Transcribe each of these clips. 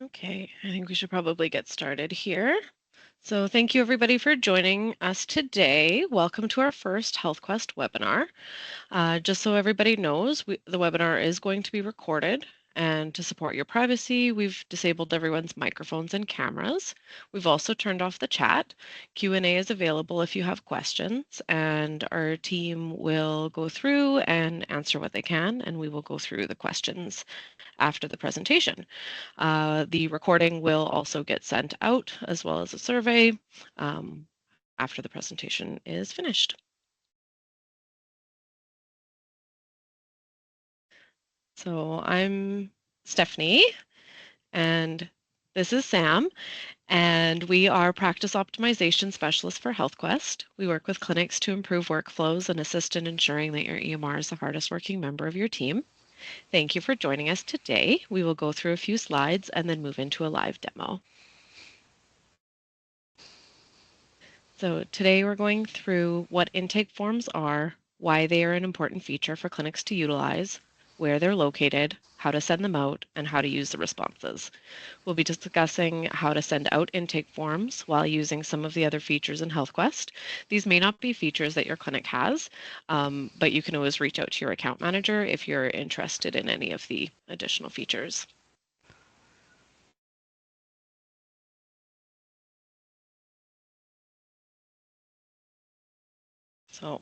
Okay, I think we should probably get started here. So, thank you everybody for joining us today. Welcome to our first Healthquest webinar. Just so everybody knows, the webinar is going to be recorded, and to support your privacy, we've disabled everyone's microphones and cameras. We've also turned off the chat. Q&A is available if you have questions, and our team will go through and answer what they can, and we will go through the questions after the presentation. The recording will also get sent out as well as a survey um, after the presentation is finished. So I'm Stephanie, and this is Sam, and we are practice optimization specialists for Healthquest. We work with clinics to improve workflows and assist in ensuring that your EMR is the hardest working member of your team. Thank you for joining us today. We will go through a few slides and then move into a live demo. So today we're going through what intake forms are, why they are an important feature for clinics to utilize, where they're located, how to send them out, and how to use the responses. We'll be discussing how to send out intake forms while using some of the other features in HealthQuest. These may not be features that your clinic has, but you can always reach out to your account manager if you're interested in any of the additional features. So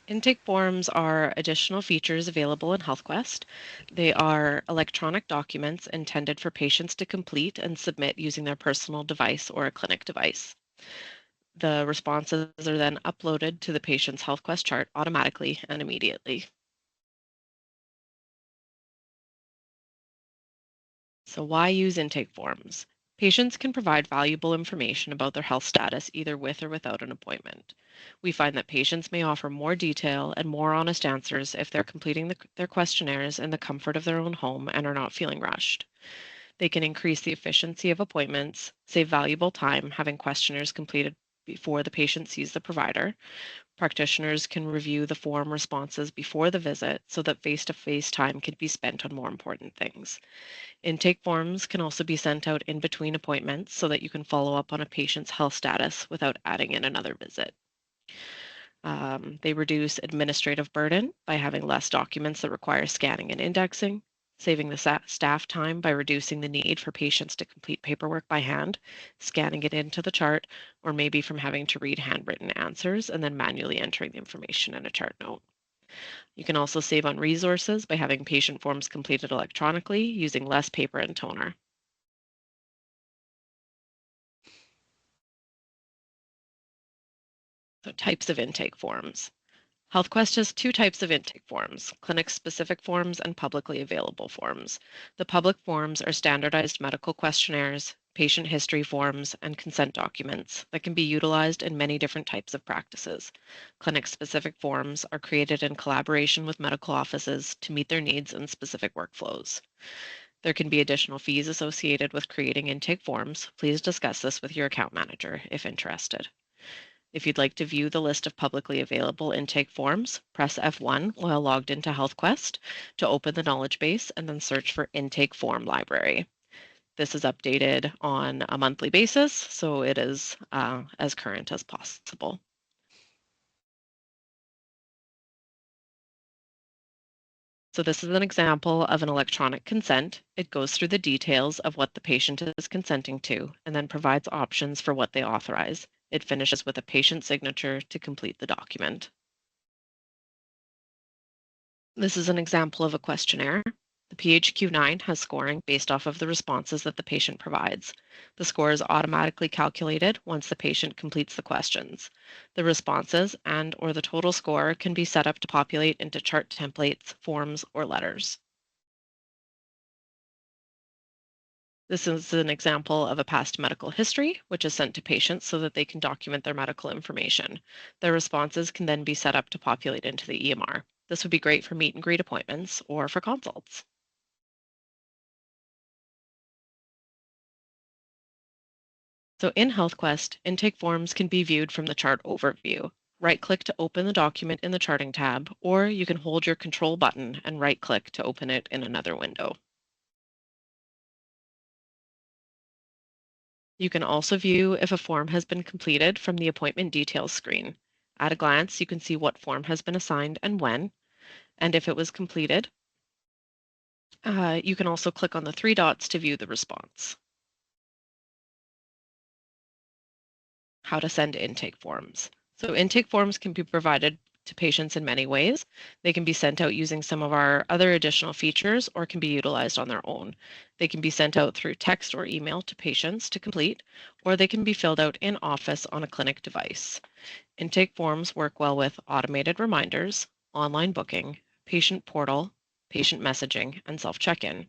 intake forms are additional features available in HealthQuest. They are electronic documents intended for patients to complete and submit using their personal device or a clinic device. The responses are then uploaded to the patient's HealthQuest chart automatically and immediately. So why use intake forms? Patients can provide valuable information about their health status either with or without an appointment. We find that patients may offer more detail and more honest answers if they're completing their questionnaires in the comfort of their own home and are not feeling rushed. They can increase the efficiency of appointments, save valuable time having questionnaires completed before the patient sees the provider. Practitioners can review the form responses before the visit so that face to face time can be spent on more important things. Intake forms can also be sent out in between appointments so that you can follow up on a patient's health status without adding in another visit. They reduce administrative burden by having less documents that require scanning and indexing, saving the staff time by reducing the need for patients to complete paperwork by hand, scanning it into the chart, or maybe from having to read handwritten answers and then manually entering the information in a chart note. You can also save on resources by having patient forms completed electronically using less paper and toner. So, types of intake forms. HealthQuest has two types of intake forms, clinic-specific forms and publicly available forms. The public forms are standardized medical questionnaires, patient history forms, and consent documents that can be utilized in many different types of practices. Clinic-specific forms are created in collaboration with medical offices to meet their needs and specific workflows. There can be additional fees associated with creating intake forms. Please discuss this with your account manager if interested. If you'd like to view the list of publicly available intake forms, press F1 while logged into HealthQuest to open the knowledge base and then search for Intake Form Library. This is updated on a monthly basis, so it is as current as possible. So this is an example of an electronic consent. It goes through the details of what the patient is consenting to and then provides options for what they authorize. It finishes with a patient signature to complete the document. This is an example of a questionnaire. The PHQ-9 has scoring based off of the responses that the patient provides. The score is automatically calculated once the patient completes the questions. The responses and/or the total score can be set up to populate into chart templates, forms, or letters. This is an example of a past medical history, which is sent to patients so that they can document their medical information. Their responses can then be set up to populate into the EMR. This would be great for meet and greet appointments or for consults. So in HealthQuest, intake forms can be viewed from the chart overview. Right-click to open the document in the charting tab, or you can hold your control button and right-click to open it in another window. You can also view if a form has been completed from the appointment details screen. At a glance, you can see what form has been assigned and when, and if it was completed. You can also click on the three dots to view the response. How to send intake forms. So intake forms can be provided to patients in many ways. They can be sent out using some of our other additional features or can be utilized on their own. They can be sent out through text or email to patients to complete, or they can be filled out in office on a clinic device. Intake forms work well with automated reminders, online booking, patient portal, patient messaging, and self-check-in.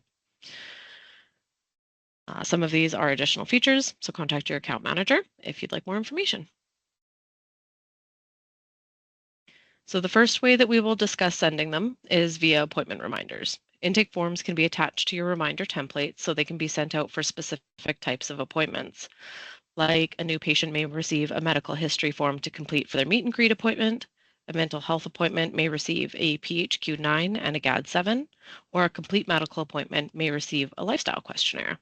Some of these are additional features, so contact your account manager if you'd like more information. So the first way that we will discuss sending them is via appointment reminders. Intake forms can be attached to your reminder template so they can be sent out for specific types of appointments. Like a new patient may receive a medical history form to complete for their meet and greet appointment, a mental health appointment may receive a PHQ-9 and a GAD-7, or a complete medical appointment may receive a lifestyle questionnaire.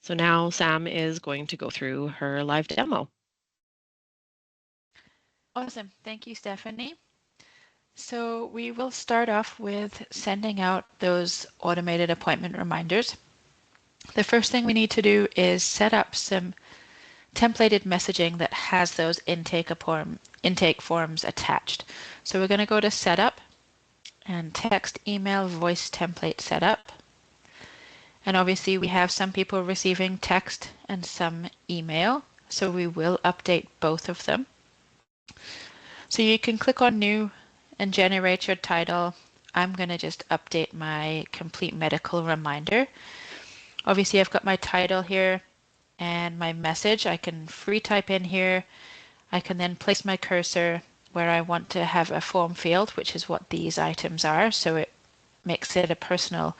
So now Sam is going to go through her live demo. Awesome. Thank you, Stephanie. So we will start off with sending out those automated appointment reminders. The first thing we need to do is set up some templated messaging that has those intake forms attached. So we're going to go to Setup and Text, Email, Voice Template Setup. And obviously we have some people receiving text and some email, so we will update both of them. So you can click on New and generate your title. I'm going to just update my complete medical reminder. Obviously I've got my title here and my message. I can free type in here. I can then place my cursor where I want to have a form field, which is what these items are. So it makes it a personal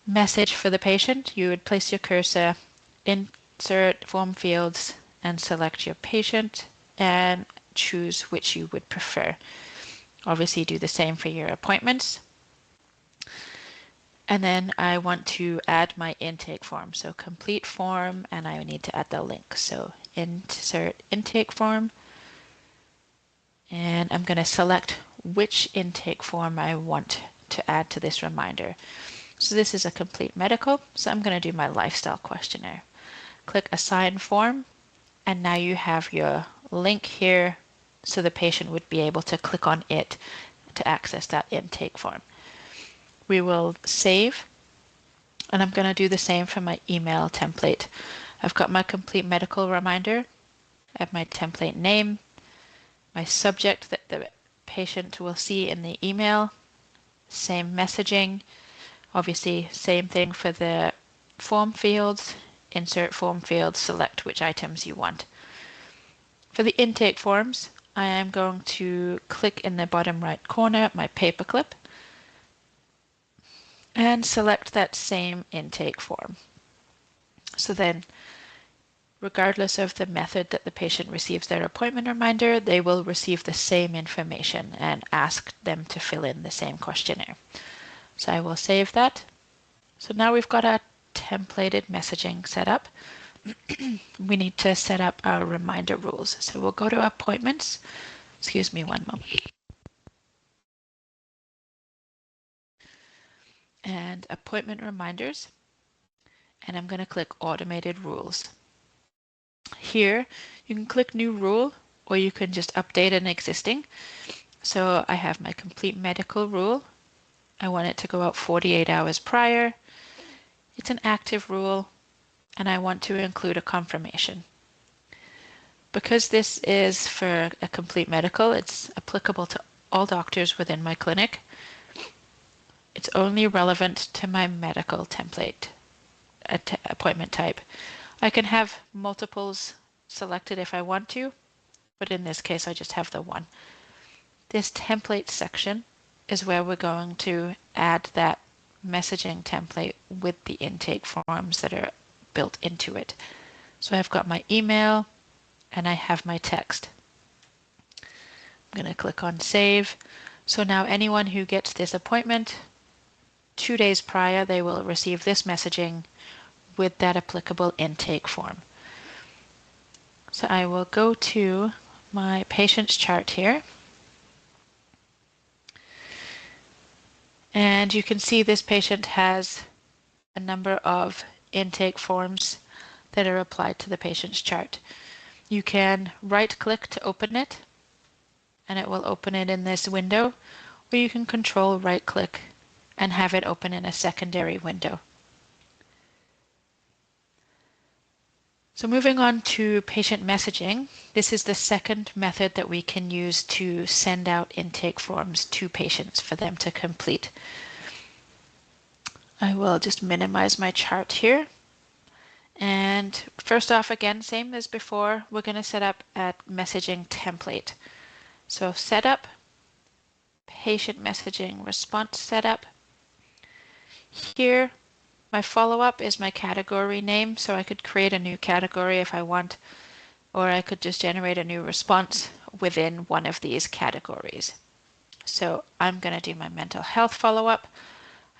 message for the patient. You would place your cursor, insert form fields, and select your patient and choose which you would prefer. Obviously do the same for your appointments. And then I want to add my intake form. So complete form, and I need to add the link. So insert intake form. And I'm going to select which intake form I want to add to this reminder. So this is a complete medical, so I'm going to do my lifestyle questionnaire. Click Assign Form, and now you have your link here, so the patient would be able to click on it to access that intake form. We will save, and I'm going to do the same for my email template. I've got my complete medical reminder, I have my template name, my subject that the patient will see in the email, same messaging. Obviously, same thing for the form fields. Insert form fields, select which items you want. For the intake forms, I am going to click in the bottom right corner my paperclip and select that same intake form. So then, regardless of the method that the patient receives their appointment reminder, they will receive the same information and ask them to fill in the same questionnaire. So I will save that. So now we've got our templated messaging set up. We need to set up our reminder rules. So we'll go to appointments. Excuse me one moment. And appointment reminders. And I'm going to click automated rules. Here you can click new rule, or you can just update an existing. So I have my complete medical rule. I want it to go out 48 hours prior. It's an active rule, and I want to include a confirmation. Because this is for a complete medical, it's applicable to all doctors within my clinic. It's only relevant to my medical template appointment type. I can have multiples selected if I want to, but in this case I just have the one. This template section is where we're going to add that messaging template with the intake forms that are built into it. So I've got my email and I have my text. I'm going to click on save. So now anyone who gets this appointment 2 days prior, they will receive this messaging with that applicable intake form. So I will go to my patient's chart here. And you can see this patient has a number of intake forms that are applied to the patient's chart. You can right-click to open it, and it will open it in this window, or you can control right-click and have it open in a secondary window. So moving on to patient messaging, this is the second method that we can use to send out intake forms to patients for them to complete. I will just minimize my chart here. And first off, again, same as before, we're going to set up a messaging template. So setup, patient messaging response setup. Here, my follow-up is my category name, so I could create a new category if I want, or I could just generate a new response within one of these categories. So I'm going to do my mental health follow-up.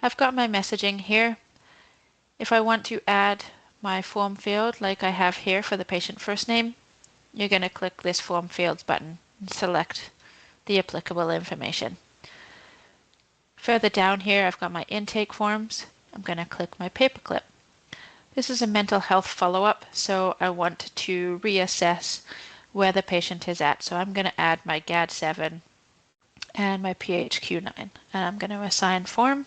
I've got my messaging here. If I want to add my form field like I have here for the patient first name, you're going to click this form fields button and select the applicable information. Further down here, I've got my intake forms. I'm going to click my paperclip. This is a mental health follow-up, so I want to reassess where the patient is at. So I'm going to add my GAD-7 and my PHQ-9, and I'm going to assign form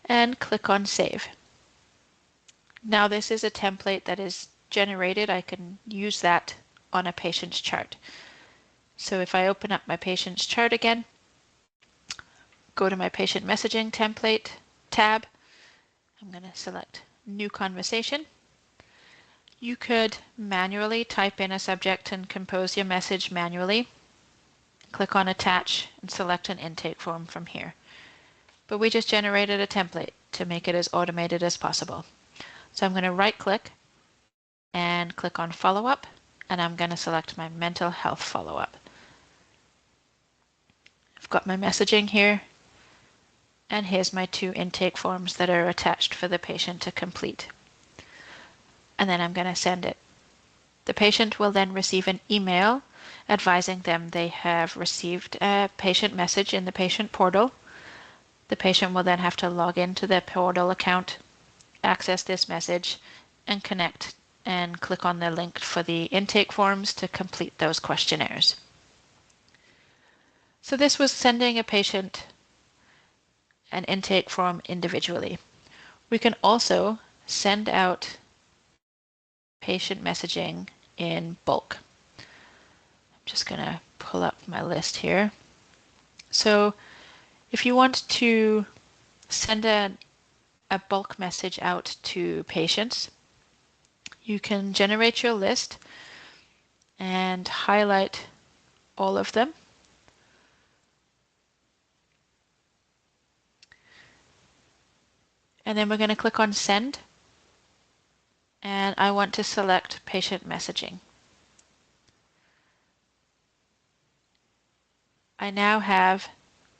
and click on Save. Now this is a template that is generated. I can use that on a patient's chart. So if I open up my patient's chart again, go to my patient messaging template tab, I'm going to select New Conversation. You could manually type in a subject and compose your message manually. Click on Attach and select an intake form from here. But we just generated a template to make it as automated as possible. So I'm going to right-click and click on Follow-up, and I'm going to select my mental health follow-up. I've got my messaging here, and here's my two intake forms that are attached for the patient to complete. And then I'm going to send it. The patient will then receive an email advising them they have received a patient message in the patient portal. The patient will then have to log into their portal account, access this message, and connect and click on the link for the intake forms to complete those questionnaires. So this was sending a patient an intake form individually. We can also send out patient messaging in bulk. I'm just going to pull up my list here. So if you want to send a bulk message out to patients, you can generate your list and highlight all of them. And then we're going to click on Send. And I want to select patient messaging. I now have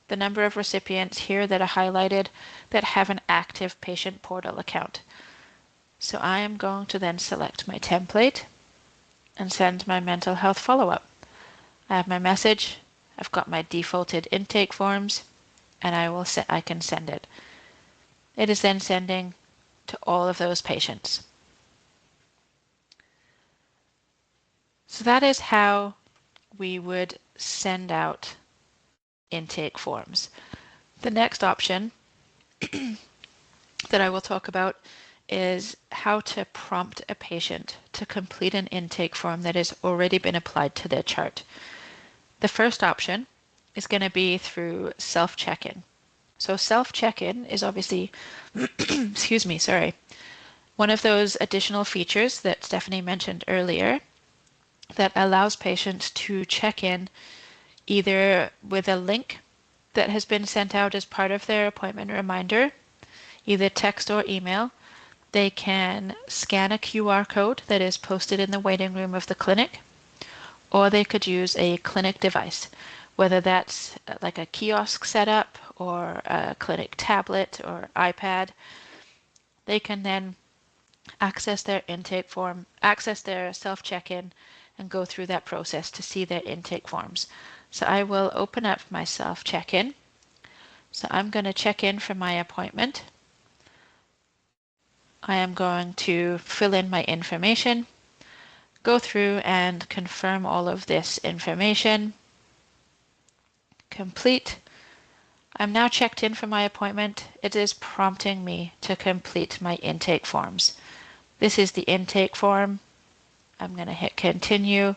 the number of recipients here that are highlighted that have an active patient portal account. So I am going to then select my template and send my mental health follow-up. I have my message, I've got my defaulted intake forms, and I can send it. It is then sending to all of those patients. So that is how we would send out intake forms. The next option that I will talk about is how to prompt a patient to complete an intake form that has already been applied to their chart. The first option is going to be through self-check-in. So self-check-in is obviously, excuse me, sorry, one of those additional features that Stephanie mentioned earlier that allows patients to check in either with a link that has been sent out as part of their appointment reminder, either text or email. They can scan a QR code that is posted in the waiting room of the clinic, or they could use a clinic device, whether that's like a kiosk setup or a clinic tablet or iPad. They can then access their intake form, access their self-check-in, and go through that process to see their intake forms. So I will open up my self-check-in. So I'm going to check in for my appointment. I am going to fill in my information, go through and confirm all of this information. Complete. I'm now checked in for my appointment. It is prompting me to complete my intake forms. This is the intake form. I'm going to hit continue.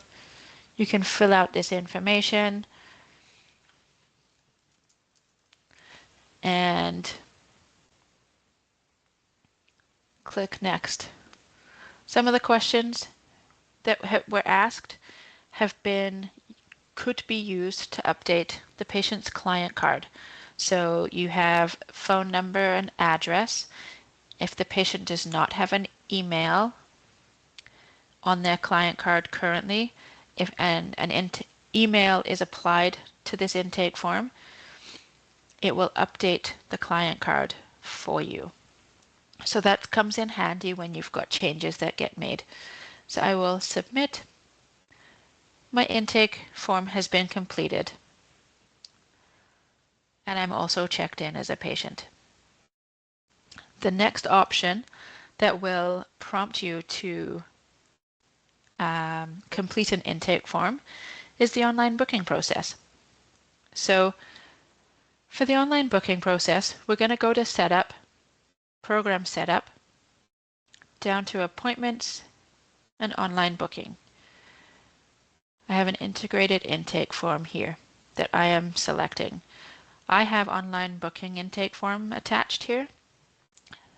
You can fill out this information and click next. Some of the questions that were asked could be used to update the patient's client card. So you have phone number and address. If the patient does not have an email on their client card currently, if an email is applied to this intake form, it will update the client card for you. So that comes in handy when you've got changes that get made. So I will submit. My intake form has been completed, and I'm also checked in as a patient. The next option that will prompt you to complete an intake form is the online booking process. So for the online booking process, we're going to go to Setup, Program Setup, down to Appointments and Online Booking. I have an integrated intake form here that I am selecting. I have online booking intake form attached here.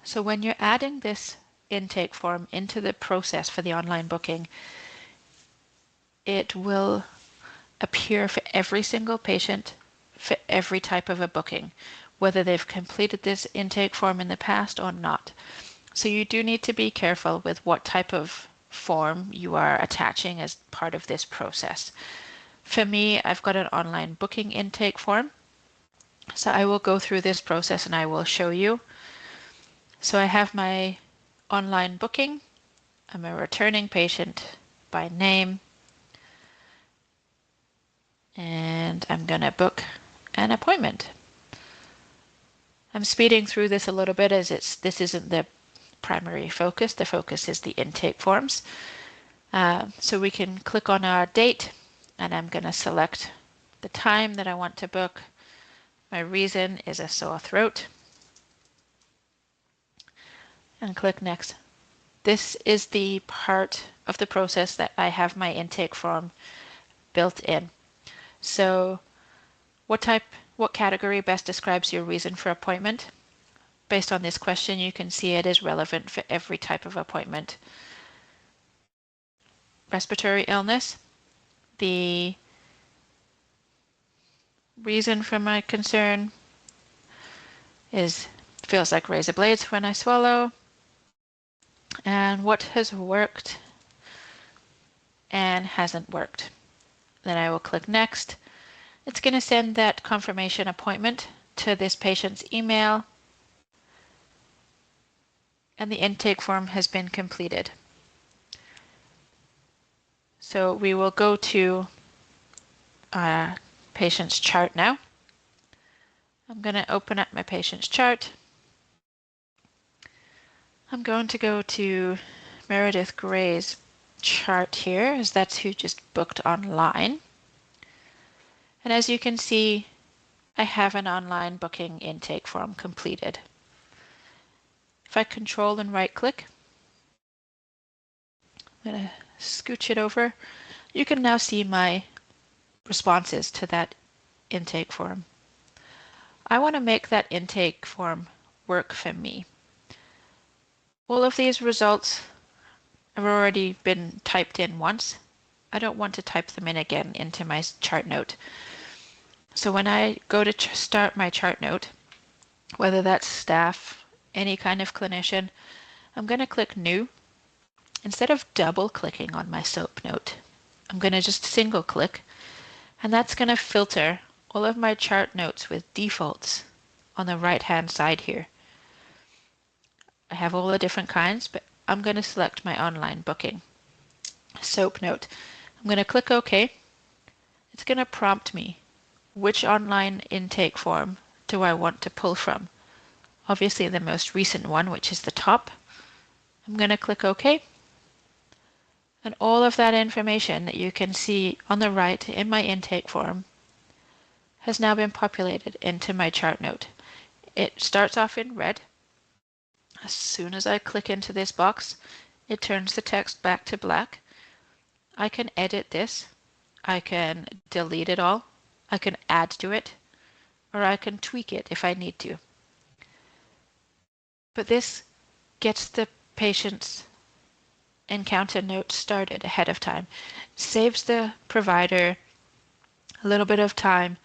So when you're adding this intake form into the process for the online booking, it will appear for every single patient for every type of a booking, whether they've completed this intake form in the past or not. So you do need to be careful with what type of form you are attaching as part of this process. For me, I've got an online booking intake form. So I will go through this process and I will show you. So I have my online booking. I'm a returning patient by name. And I'm going to book an appointment. I'm speeding through this a little bit as this isn't the primary focus. The focus is the intake forms. So we can click on our date, and I'm going to select the time that I want to book. My reason is a sore throat. And click next. This is the part of the process that I have my intake form built in. So what category best describes your reason for appointment? Based on this question, you can see it is relevant for every type of appointment. Respiratory illness. The reason for my concern feels like razor blades when I swallow. And what has worked and hasn't worked. Then I will click next. It's going to send that confirmation appointment to this patient's email, and the intake form has been completed. So we will go to our patient's chart now. I'm going to open up my patient's chart. I'm going to go to Meredith Gray's chart here, as that's who just booked online. And as you can see, I have an online booking intake form completed. If I control and right click, I'm going to scooch it over. You can now see my responses to that intake form. I want to make that intake form work for me. All of these results have already been typed in once. I don't want to type them in again into my chart note. So when I go to start my chart note, whether that's staff, any kind of clinician, I'm going to click New. Instead of double clicking on my SOAP note, I'm going to just single click, and that's going to filter all of my chart notes with defaults on the right hand side here. I have all the different kinds, but I'm going to select my online booking. SOAP note. I'm going to click OK. It's going to prompt me, which online intake form do I want to pull from? Obviously the most recent one, which is the top. I'm going to click OK. And all of that information that you can see on the right in my intake form has now been populated into my chart note. It starts off in red. As soon as I click into this box, it turns the text back to black. I can edit this. I can delete it all. I can add to it, or I can tweak it if I need to. But this gets the patient's encounter notes started ahead of time. Saves the provider a little bit of time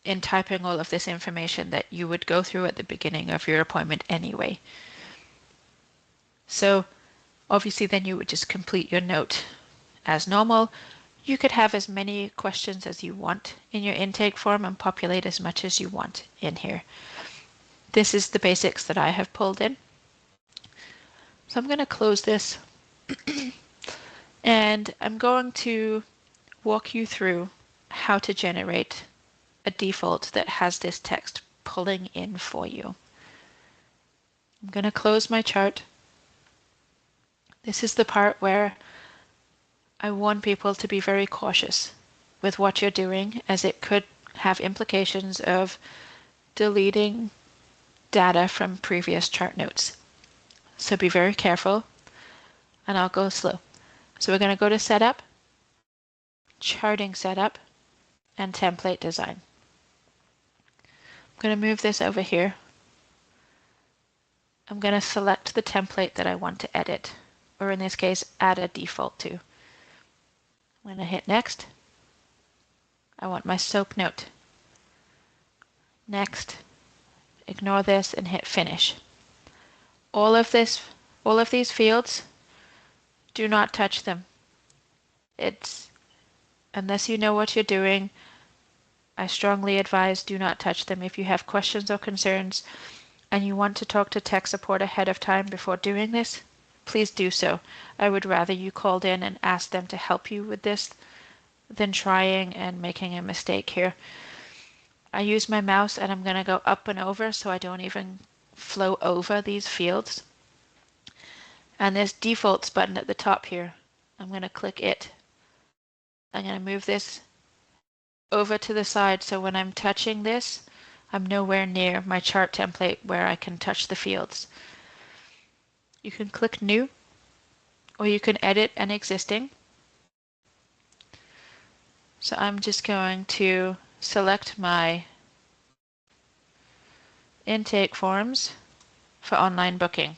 in typing all of this information that you would go through at the beginning of your appointment anyway. So obviously then you would just complete your note as normal. You could have as many questions as you want in your intake form and populate as much as you want in here. This is the basics that I have pulled in. So I'm going to close this and I'm going to walk you through how to generate a default that has this text pulling in for you. I'm going to close my chart. This is the part where I want people to be very cautious with what you're doing, as it could have implications of deleting data from previous chart notes. So be very careful, and I'll go slow. So we're going to go to Setup, Charting Setup, and Template Design. I'm going to move this over here. I'm going to select the template that I want to edit, or in this case, add a default to. I'm going to hit Next. I want my SOAP note. Next. Ignore this and hit Finish. All of these fields, do not touch them. Unless you know what you're doing, I strongly advise do not touch them. If you have questions or concerns and you want to talk to tech support ahead of time before doing this, please do so. I would rather you called in and asked them to help you with this than trying and making a mistake here. I use my mouse and I'm going to go up and over so I don't even flow over these fields. And this defaults button at the top here, I'm going to click it. I'm going to move this over to the side so when I'm touching this, I'm nowhere near my chart template where I can touch the fields. You can click New, or you can edit an existing. So I'm just going to select my intake forms for online booking.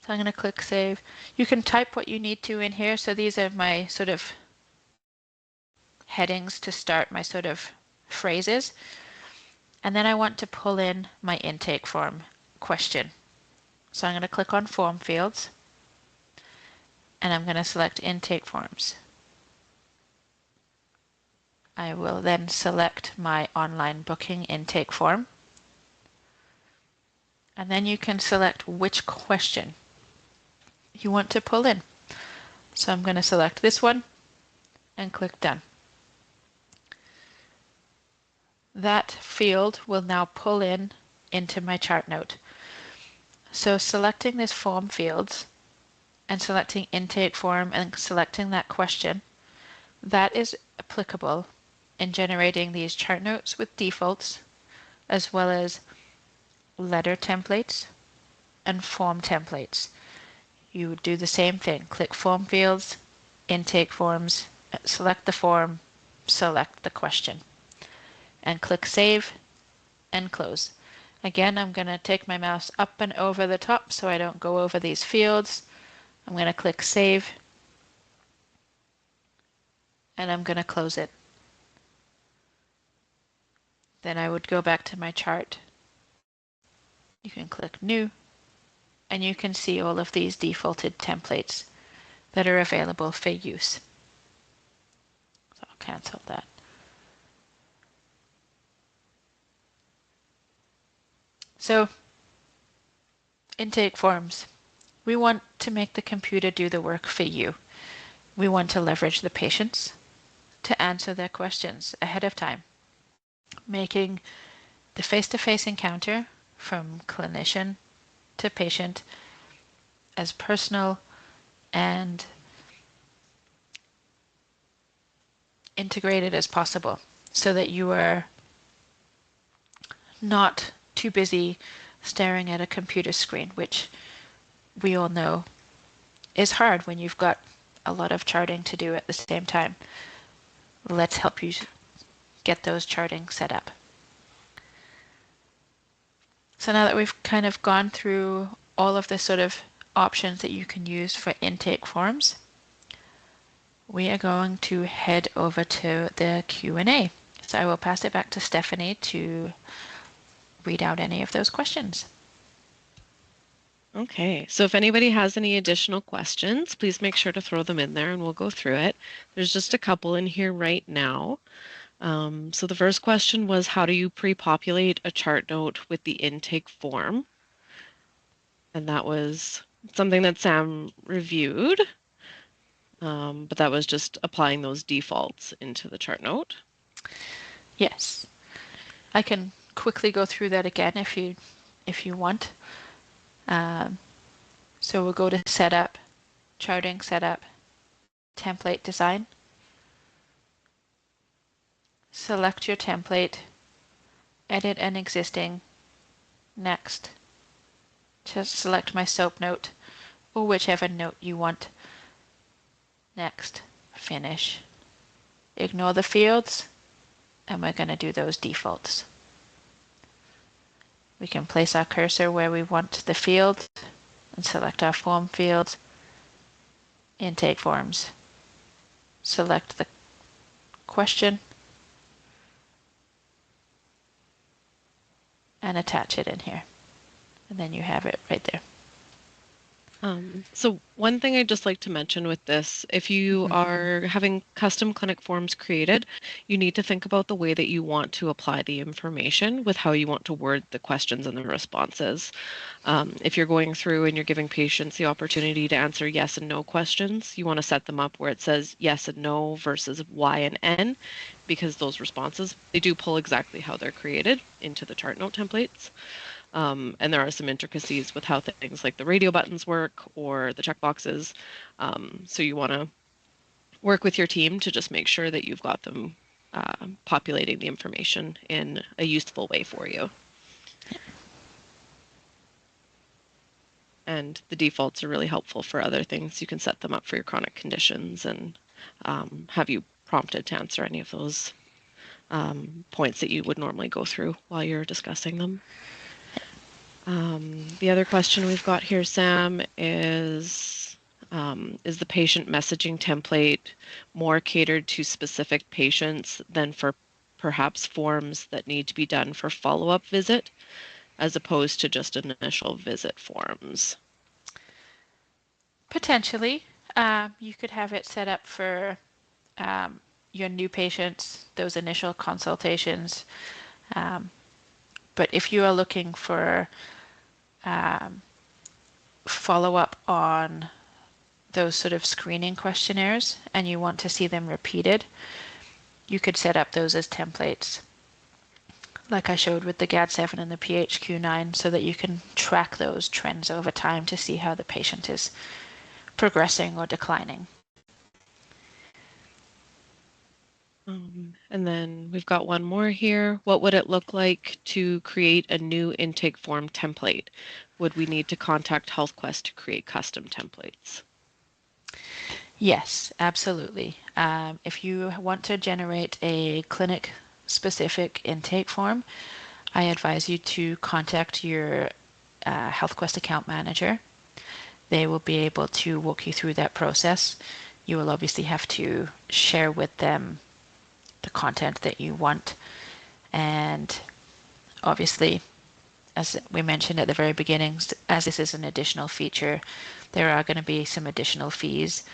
So I'm going to click Save. You can type what you need to in here. So these are my sort of headings to start my sort of phrases. And then I want to pull in my intake form question. So I'm going to click on Form Fields, and I'm going to select Intake Forms. I will then select my online booking intake form. And then you can select which question you want to pull in. So I'm going to select this one and click Done. That field will now pull in into my chart note. So selecting this form fields and selecting intake form and selecting that question, that is applicable in generating these chart notes with defaults, as well as letter templates and form templates. You would do the same thing. Click Form Fields, Intake Forms, select the form, select the question, and click Save and Close. Again, I'm going to take my mouse up and over the top so I don't go over these fields. I'm going to click Save, and I'm going to close it. Then I would go back to my chart. You can click New, and you can see all of these defaulted templates that are available for use. So I'll cancel that. So, intake forms. We want to make the computer do the work for you. We want to leverage the patients to answer their questions ahead of time, making the face-to-face encounter from clinician to patient as personal and integrated as possible so that you are not too busy staring at a computer screen, which we all know is hard when you've got a lot of charting to do at the same time. Let's help you get those charting set up. So now that we've kind of gone through all of the sort of options that you can use for intake forms, we are going to head over to the Q&A. So I will pass it back to Stephanie to read out any of those questions. Okay, so if anybody has any additional questions, please make sure to throw them in there and we'll go through it. There's just a couple in here right now. So the first question was, how do you pre-populate a chart note with the intake form? And that was something that Sam reviewed, but that was just applying those defaults into the chart note. Yes, I can quickly go through that again if you want. So we'll go to Setup, Charting Setup, Template Design. Select your template, edit an existing, next. Just select my SOAP note or whichever note you want. Next, finish. Ignore the fields, and we're going to do those defaults. We can place our cursor where we want the field and select our form fields, intake forms. Select the question and attach it in here. And then you have it right there. So one thing I'd just like to mention with this, if you are having custom clinic forms created, you need to think about the way that you want to apply the information with how you want to word the questions and the responses. If you're going through and you're giving patients the opportunity to answer yes and no questions, you want to set them up where it says yes and no versus Y and N, because those responses, they do pull exactly how they're created into the chart note templates. And there are some intricacies with how things like the radio buttons work or the checkboxes. So you want to work with your team to just make sure that you've got them populating the information in a useful way for you. And the defaults are really helpful for other things. You can set them up for your chronic conditions and have you prompted to answer any of those points that you would normally go through while you're discussing them. The other question we've got here, Sam, is the patient messaging template more catered to specific patients than for perhaps forms that need to be done for follow-up visit, as opposed to just initial visit forms? Potentially, you could have it set up for your new patients, those initial consultations. But if you are looking for follow-up on those sort of screening questionnaires and you want to see them repeated, you could set up those as templates, like I showed with the GAD7 and the PHQ9, so that you can track those trends over time to see how the patient is progressing or declining. And then we've got one more here. What would it look like to create a new intake form template? Would we need to contact Healthquest to create custom templates? Yes, absolutely. If you want to generate a clinic-specific intake form, I advise you to contact your Healthquest account manager. They will be able to walk you through that process. You will obviously have to share with them the content that you want. And obviously, as we mentioned at the very beginning, as this is an additional feature, there are going to be some additional fees,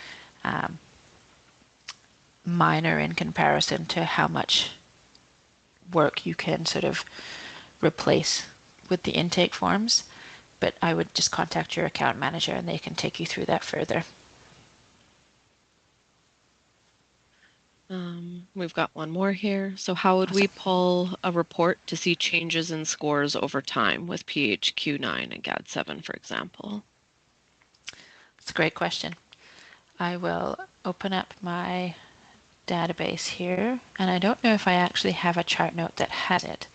minor in comparison to how much work you can sort of replace with the intake forms. but I would just contact your account manager and they can take you through that further. We've got one more here. So how would we Awesome. pull a report to see changes in scores over time with PHQ-9 and GAD-7, for example? It's a great question. I will open up my database here, and I don't know if I actually have a chart note that has it,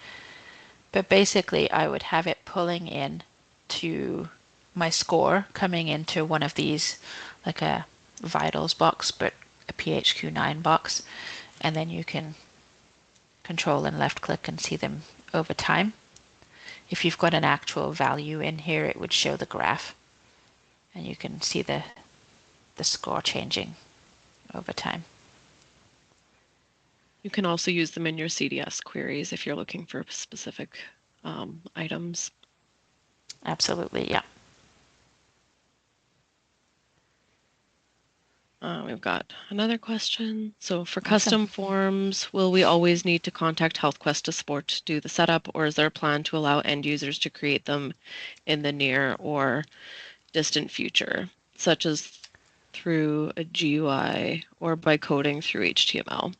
but basically I would have it pulling in to my score coming into one of these, like a vitals box, but a PHQ-9 box, and then you can control and left click and see them over time. If you've got an actual value in here, it would show the graph, and you can see the score changing over time. You can also use them in your CDS queries if you're looking for specific items. Absolutely, yeah. We've got another question. So for Awesome. custom forms, will we always need to contact Healthquest to support to do the setup, or is there a plan to allow end users to create them in the near or distant future, such as through a GUI or by coding through HTML?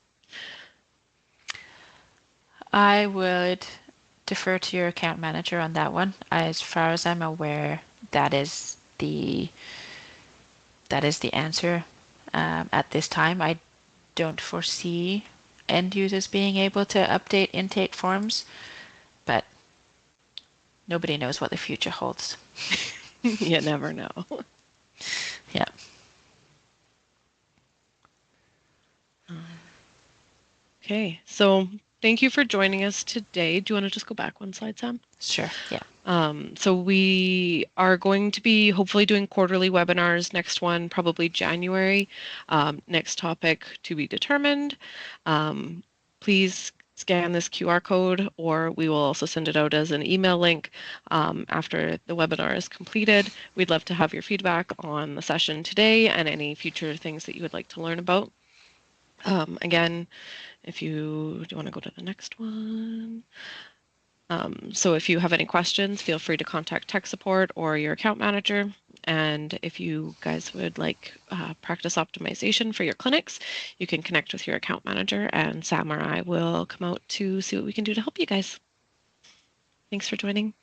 I would defer to your account manager on that one. As far as I'm aware, that is the answer at this time. I don't foresee end users being able to update intake forms, but nobody knows what the future holds. You never know. Yeah. Okay, so thank you for joining us today. Do you want to just go back one slide, Sam? Sure. Yeah. So we are going to be hopefully doing quarterly webinars. Next one, probably January. Next topic to be determined. Please scan this QR code, or we will also send it out as an email link after the webinar is completed. We'd love to have your feedback on the session today and any future things that you would like to learn about. Again, if you do want to go to the next one. So if you have any questions, feel free to contact tech support or your account manager. And if you guys would like practice optimization for your clinics, you can connect with your account manager, and Sam or I will come out to see what we can do to help you guys. Thanks for joining.